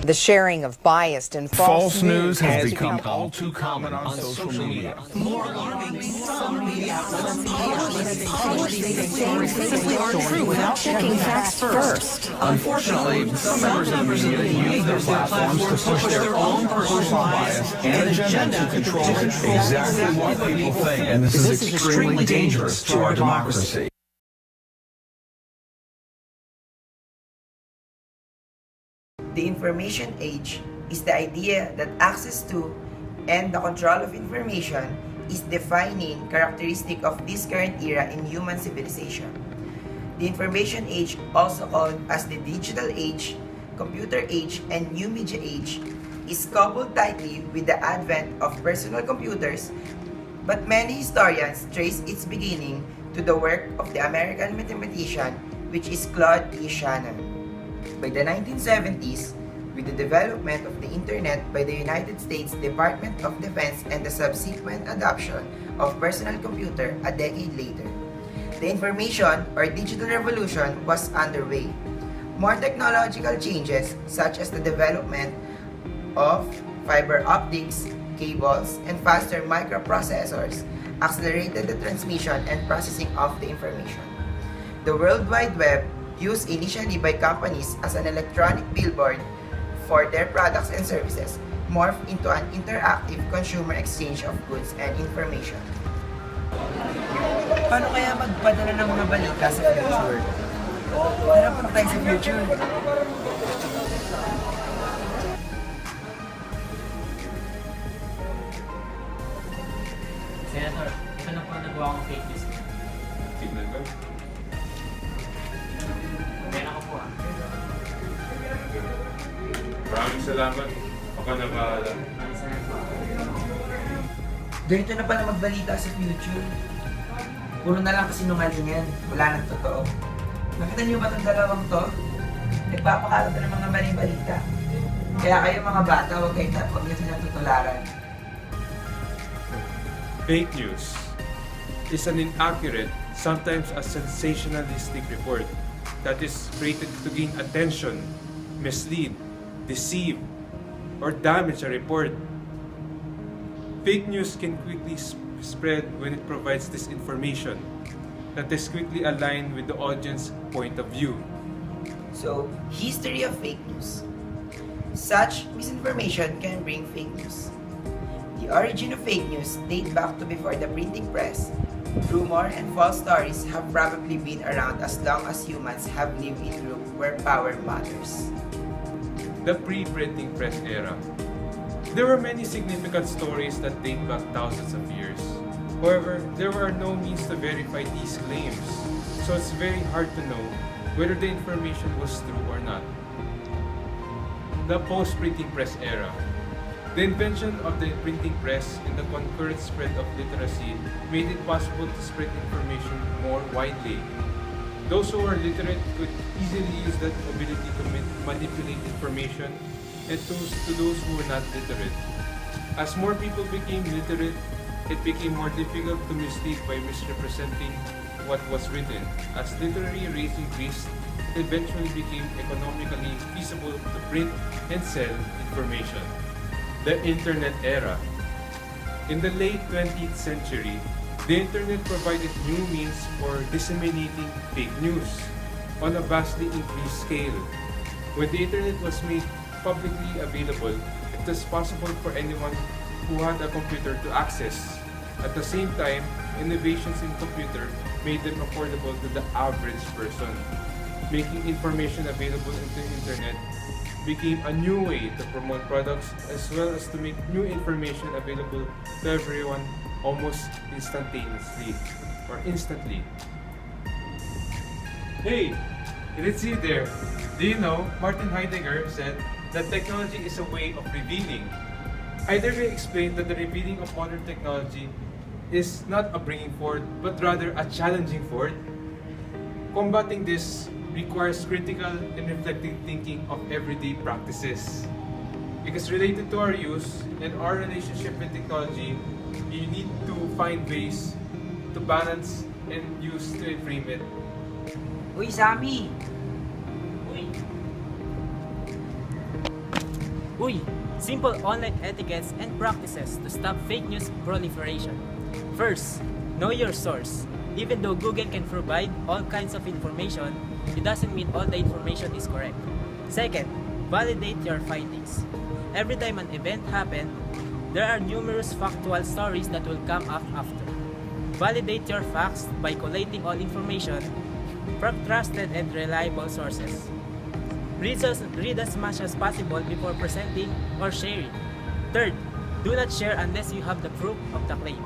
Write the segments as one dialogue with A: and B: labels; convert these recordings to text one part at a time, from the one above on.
A: The sharing of biased and false news
B: has become all too common on social media.
C: More alarming, some media outlets publish these things they think are true without checking facts first.
B: Unfortunately, some members of the media use their platforms to push their own personal bias and agenda to control exactly what people think, and this is extremely dangerous to our democracy.
D: The information age is the idea that access to and the control of information is defining characteristic of this current era in human civilization. The information age, also called as the digital age, computer age, and new media age, is coupled tightly with the advent of personal computers, but many historians trace its beginning to the work of the American mathematician, which is Claude E. Shannon. By the 1970s, with the development of the Internet by the United States Department of Defense and the subsequent adoption of personal computer a decade later, the information or digital revolution was underway. More technological changes, such as the development of fiber optics, cables, and faster microprocessors, accelerated the transmission and processing of the information. The World Wide Web, used initially by companies as an electronic billboard for their products and services, morphed into an interactive consumer exchange of goods and information. Paano kaya magpadala ng mga balita sa future? Harap na tayo sa future.
E: Senator, ito na po nagawa kong fake news.
F: Tignan ko.
E: Meron ako po
F: Maraming salamat. Baka nakaala.
D: Ganito na pala magbalita sa future. Puro na lang kasinungalingan. Wala nang totoo. Nakita niyo ba itong dalawang to? Nagpapakalat ng mga maling balita. Kaya kayo mga bata, huwag niyo silang tutularan.
F: Fake news is an inaccurate, sometimes a sensationalistic report that is created to gain attention, mislead, deceive, or damage a report. Fake news can quickly spread when it provides disinformation that is quickly aligned with the audience's point of view.
D: So, history of fake news. Such misinformation can bring fake news. The origin of fake news date back to before the printing press. Rumor and false stories have probably been around as long as humans have lived in group where power matters.
F: The pre-printing press era. There were many significant stories that date back thousands of years. However, there were no means to verify these claims, so it's very hard to know whether the information was true or not. The post-printing press era. The invention of the printing press and the concurrent spread of literacy made it possible to spread information more widely. Those who were literate could easily use that ability to manipulate information, and to those who were not literate. As more people became literate, it became more difficult to mislead by misrepresenting what was written. As literary rates increased, it eventually became economically feasible to print and sell information. The Internet era. In the late 20th century, the Internet provided new means for disseminating fake news on a vastly increased scale. When the Internet was made publicly available, it was possible for anyone who had a computer to access. At the same time, innovations in computer made them affordable to the average person. Making information available on the Internet became a new way to promote products as well as to make new information available to everyone almost instantaneously or instantly. Hey, it's you there. Do you know Martin Heidegger said that technology is a way of revealing? Heidegger explained that the revealing of modern technology is not a bringing forth, but rather a challenging forth. Combating this requires critical and reflective thinking of everyday practices. Because related to our use and our relationship with technology, you need to find ways to balance and use to frame it.
D: Uy, Sammy!
E: Uy,
G: Uy! Simple online etiquettes and practices to stop fake news proliferation. First, know your source. Even though Google can provide all kinds of information, it doesn't mean all the information is correct. Second, validate your findings. Every time an event happens, there are numerous factual stories that will come up after. Validate your facts by collating all information from trusted and reliable sources. Read as much as possible before presenting or sharing. Third, do not share unless you have the proof of the claim.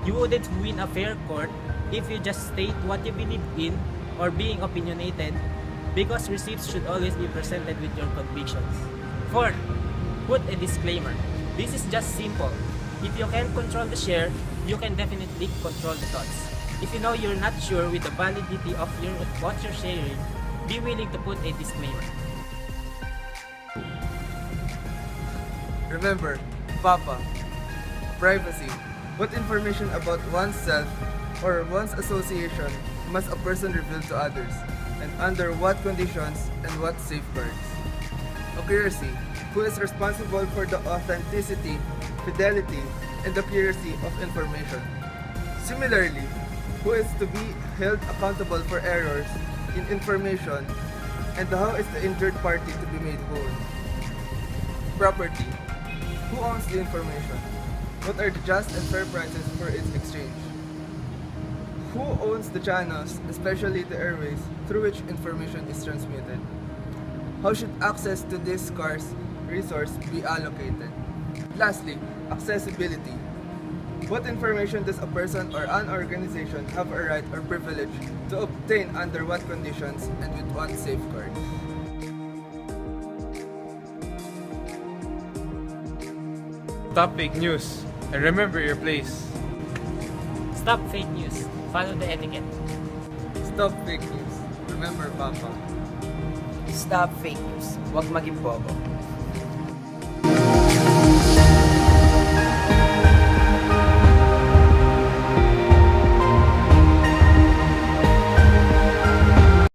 G: You wouldn't win a fair court if you just state what you believe in or being opinionated, because receipts should always be presented with your convictions. Fourth, put a disclaimer. This is just simple. If you can't control the share, you can definitely control the thoughts. If you know you're not sure with the validity of what you're sharing, be willing to put a disclaimer.
H: Remember, Papa, privacy. What information about oneself or one's association must a person reveal to others, and under what conditions and what safeguards? Accuracy. Who is responsible for the authenticity, fidelity, and accuracy of information? Similarly, who is to be held accountable for errors in information, and how is the injured party to be made whole? Property. Who owns the information? What are the just and fair prices for its exchange? Who owns the channels, especially the airways, through which information is transmitted? How should access to this scarce resource be allocated? Lastly, accessibility. What information does a person or an organization have a right or privilege to obtain, under what conditions, and with what safeguards?
F: Stop fake news and remember your place.
G: Stop fake news. Follow the etiquette.
H: Stop fake news. Remember, Papa.
D: Stop fake news. Huwag maging bobo.